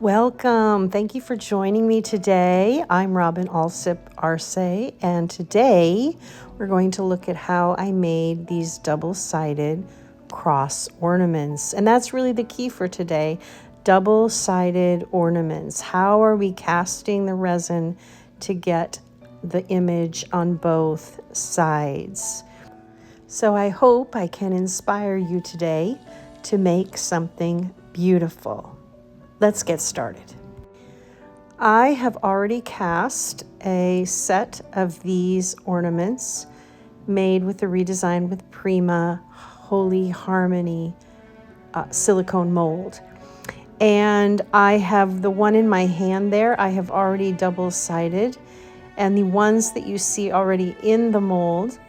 Welcome. Thank you for joining me today. I'm Robin Alsip Arce, and today we're going to look at how I made these double-sided cross ornaments. And that's really the key for today, double-sided ornaments. How are we casting the resin to get the image on both sides? So I hope I can inspire you today to make something beautiful. Let's get started. I have already cast a set of these ornaments made with the Redesign with Prima Holy Harmony silicone mold. And I have the one in my hand there, I have already double-sided. And the ones that you see already in the mold,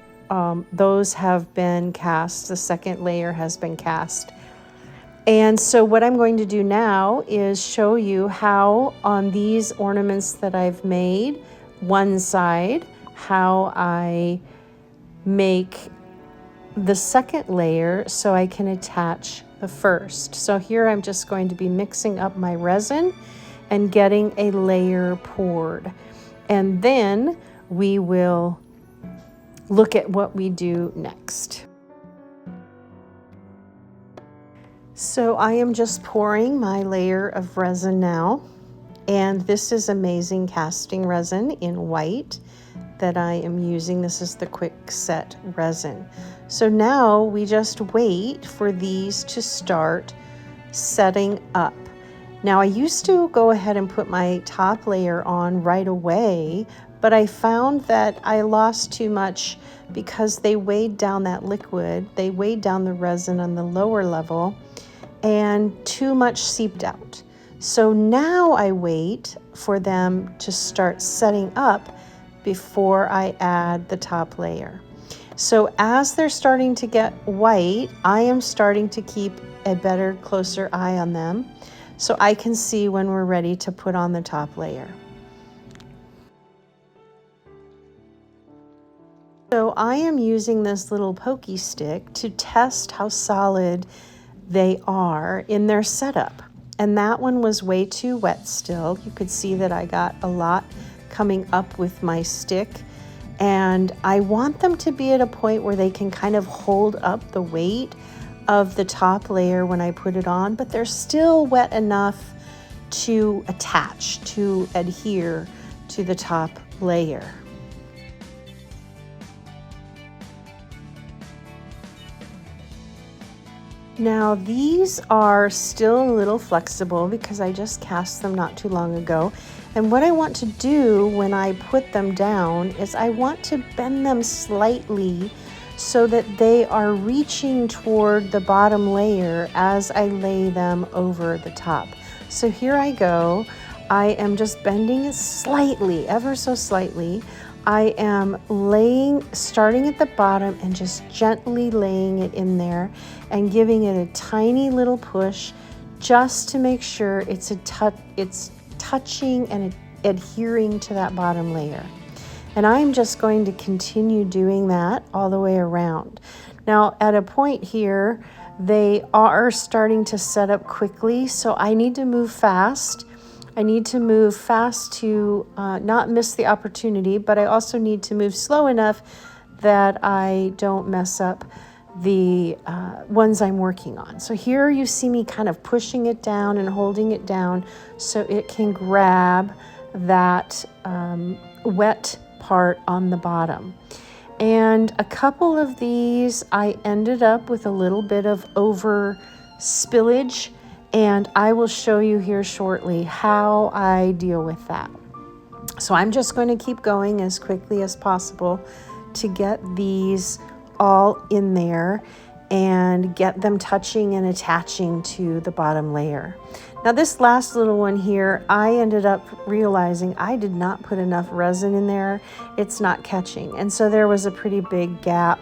those have been cast. The second layer has been cast. And so what I'm going to do now is show you how on these ornaments that I've made, one side, how I make the second layer so I can attach the first. So here I'm just going to be mixing up my resin and getting a layer poured. And then we will look at what we do next. So I am just pouring my layer of resin now, and this is amazing casting resin in white that I am using. This is the quick set resin. So now we just wait for these to start setting up. Now I used to go ahead and put my top layer on right away, but I found that I lost too much because they weighed down that liquid. They weighed down the resin on the lower level, and too much seeped out. So now I wait for them to start setting up before I add the top layer. So as they're starting to get white, I am starting to keep a better, closer eye on them so I can see when we're ready to put on the top layer. So I am using this little pokey stick to test how solid they are in their setup. And that one was way too wet still. You could see that I got a lot coming up with my stick. And I want them to be at a point where they can kind of hold up the weight of the top layer when I put it on, but they're still wet enough to attach, to adhere to the top layer. Now these are still a little flexible because I just cast them not too long ago. And what I want to do when I put them down is I want to bend them slightly so that they are reaching toward the bottom layer as I lay them over the top. So here I go. I am just bending it slightly, ever so slightly. I am starting at the bottom and just gently laying it in there and giving it a tiny little push just to make sure it's touching and adhering to that bottom layer. And I'm just going to continue doing that all the way around. Now at a point here, they are starting to set up quickly, so I need to move fast. I need to move fast to not miss the opportunity, but I also need to move slow enough that I don't mess up the ones I'm working on. So here you see me kind of pushing it down and holding it down so it can grab that wet part on the bottom. And a couple of these I ended up with a little bit of over spillage, and I will show you here shortly how I deal with that. So I'm just going to keep going as quickly as possible to get these all in there and get them touching and attaching to the bottom layer. Now this last little one here, I ended up realizing I did not put enough resin in there. It's not catching. And so there was a pretty big gap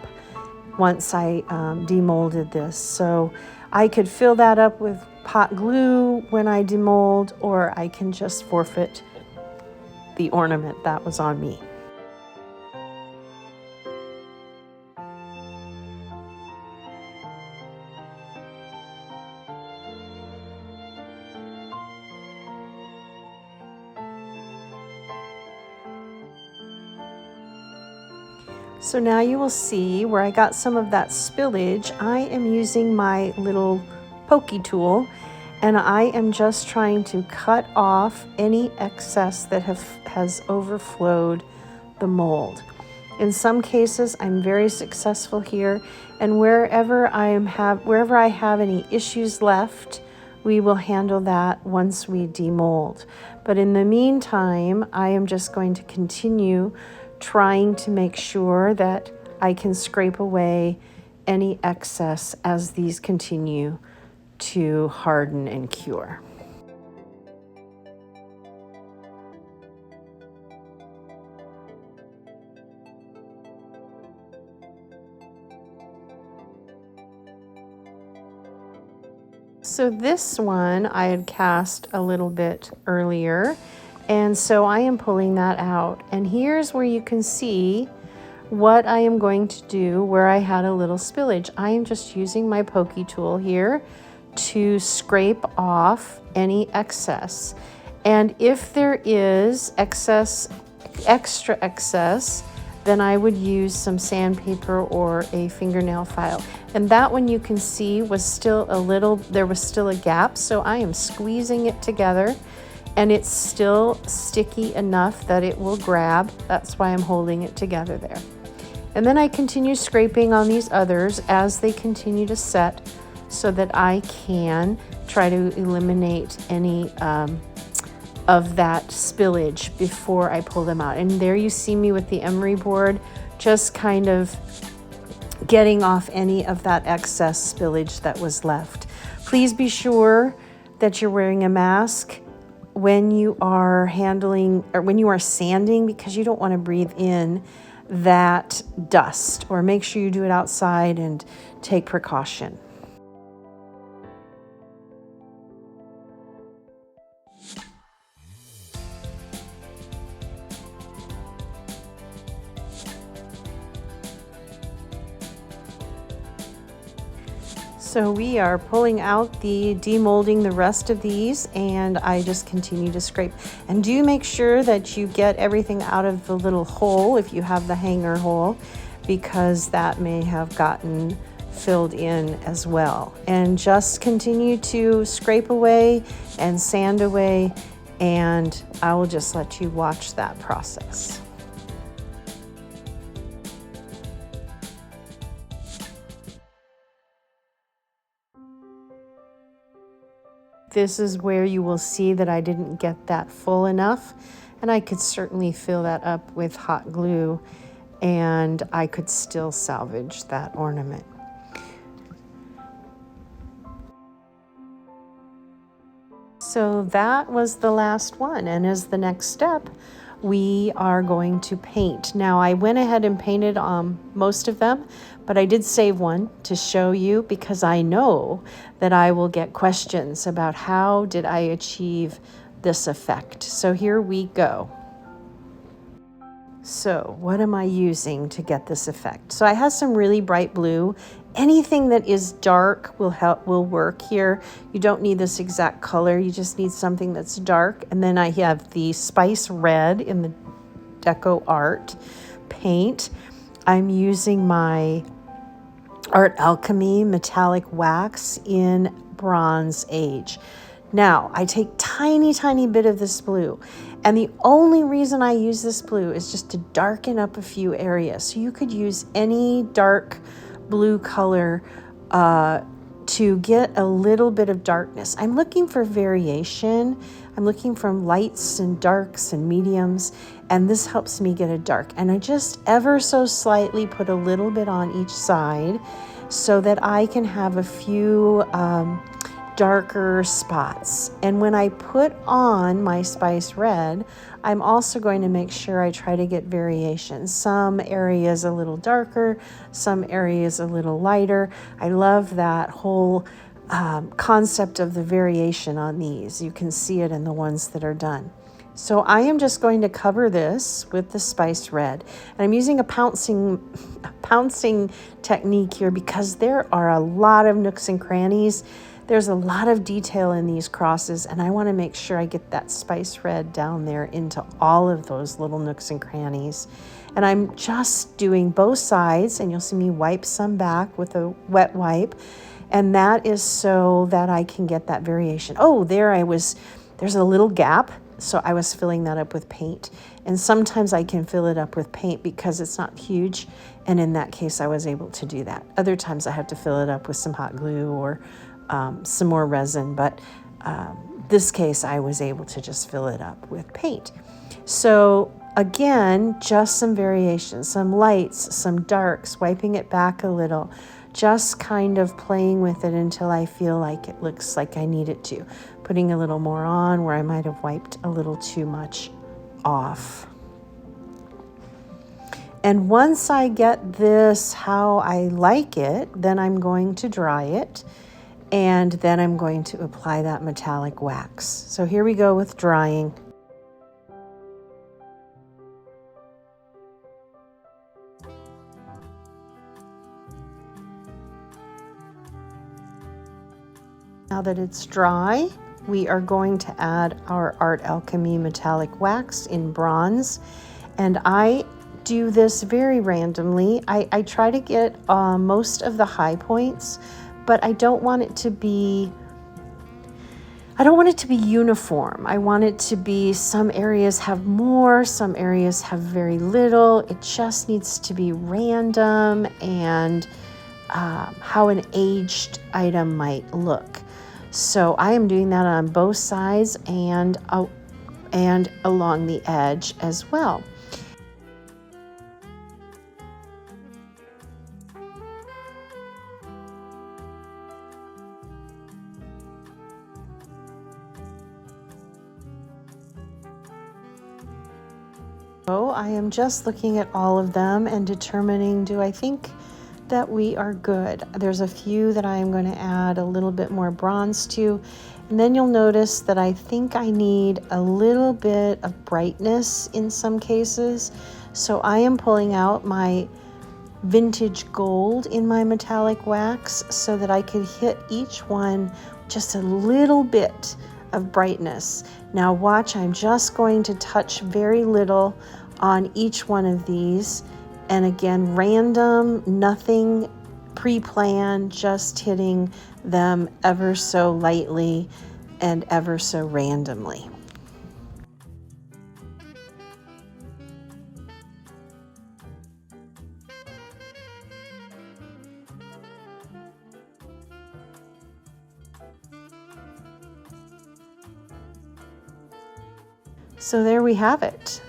once I demolded this. So I could fill that up with hot glue when I demold, or I can just forfeit the ornament that was on me. So now you will see where I got some of that spillage. I am using my little pokey tool, and I am just trying to cut off any excess that has overflowed the mold. In some cases, I'm very successful here, and wherever I have any issues left, we will handle that once we demold. But in the meantime, I am just going to continue trying to make sure that I can scrape away any excess as these continue to harden and cure. So this one I had cast a little bit earlier, and so I am pulling that out. And here's where you can see what I am going to do where I had a little spillage. I am just using my pokey tool here to scrape off any excess. And if there is extra excess, then I would use some sandpaper or a fingernail file. And that one you can see was still there was still a gap, so I am squeezing it together and it's still sticky enough that it will grab. That's why I'm holding it together there. And then I continue scraping on these others as they continue to set so that I can try to eliminate any of that spillage before I pull them out. And there you see me with the emery board, just kind of getting off any of that excess spillage that was left. Please be sure that you're wearing a mask when you are handling or when you are sanding, because you don't want to breathe in that dust, or make sure you do it outside and take precaution. So we are pulling out demolding the rest of these, and I just continue to scrape. And do make sure that you get everything out of the little hole if you have the hanger hole, because that may have gotten filled in as well. And just continue to scrape away and sand away, and I will just let you watch that process. This is where you will see that I didn't get that full enough, and I could certainly fill that up with hot glue and I could still salvage that ornament. So that was the last one, and as the next step, we are going to paint. Now I went ahead and painted most of them, but I did save one to show you because I know that I will get questions about how did I achieve this effect. So here we go. So what am I using to get this effect? So I have some really bright blue. Anything that is dark will work here. You don't need this exact color, you just need something that's dark. And then I have the Spice Red in the Deco Art paint. I'm using my Art Alchemy metallic wax in Bronze Age. Now I take tiny bit of this blue, and the only reason I use this blue is just to darken up a few areas. So you could use any dark blue color to get a little bit of darkness. I'm looking for variation. I'm looking for lights and darks and mediums, and this helps me get a dark. And I just ever so slightly put a little bit on each side so that I can have a few darker spots. And when I put on my Spice Red, I'm also going to make sure I try to get variation. Some areas a little darker, some areas a little lighter. I love that whole concept of the variation on these. You can see it in the ones that are done. So I am just going to cover this with the Spice Red. And I'm using a pouncing technique here because there are a lot of nooks and crannies. There's a lot of detail in these crosses, and I want to make sure I get that Spice Red down there into all of those little nooks and crannies. And I'm just doing both sides, and you'll see me wipe some back with a wet wipe. And that is so that I can get that variation. Oh, there's a little gap. So I was filling that up with paint. And sometimes I can fill it up with paint because it's not huge. And in that case, I was able to do that. Other times I have to fill it up with some hot glue or some more resin. But this case, I was able to just fill it up with paint. So again, just some variations, some lights, some darks, wiping it back a little, just kind of playing with it until I feel like it looks like I need it to. Putting a little more on where I might have wiped a little too much off. And once I get this how I like it, then I'm going to dry it, and then I'm going to apply that metallic wax. So here we go with drying. Now that it's dry, we are going to add our Art Alchemy metallic wax in bronze. And I do this very randomly. I try to get most of the high points, but I don't want it to be uniform. I want it to be some areas have more, some areas have very little. It just needs to be random and how an aged item might look. So I am doing that on both sides and along the edge as well. So I am just looking at all of them and determining, do I think that we are good? There's a few that I am going to add a little bit more bronze to, and then you'll notice that I think I need a little bit of brightness in some cases. So I am pulling out my vintage gold in my metallic wax so that I could hit each one just a little bit of brightness. Now watch, I'm just going to touch very little on each one of these. And again, random, nothing pre-planned, just hitting them ever so lightly and ever so randomly. So there we have it.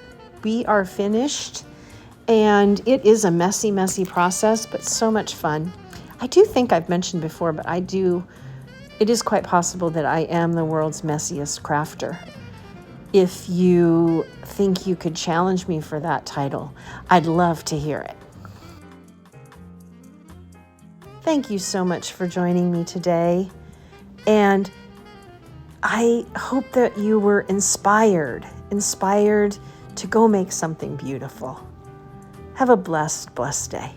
We are finished. And it is a messy, messy process, but so much fun. I do think I've mentioned before, but it is quite possible that I am the world's messiest crafter. If you think you could challenge me for that title, I'd love to hear it. Thank you so much for joining me today. And I hope that you were inspired to go make something beautiful. Have a blessed, blessed day.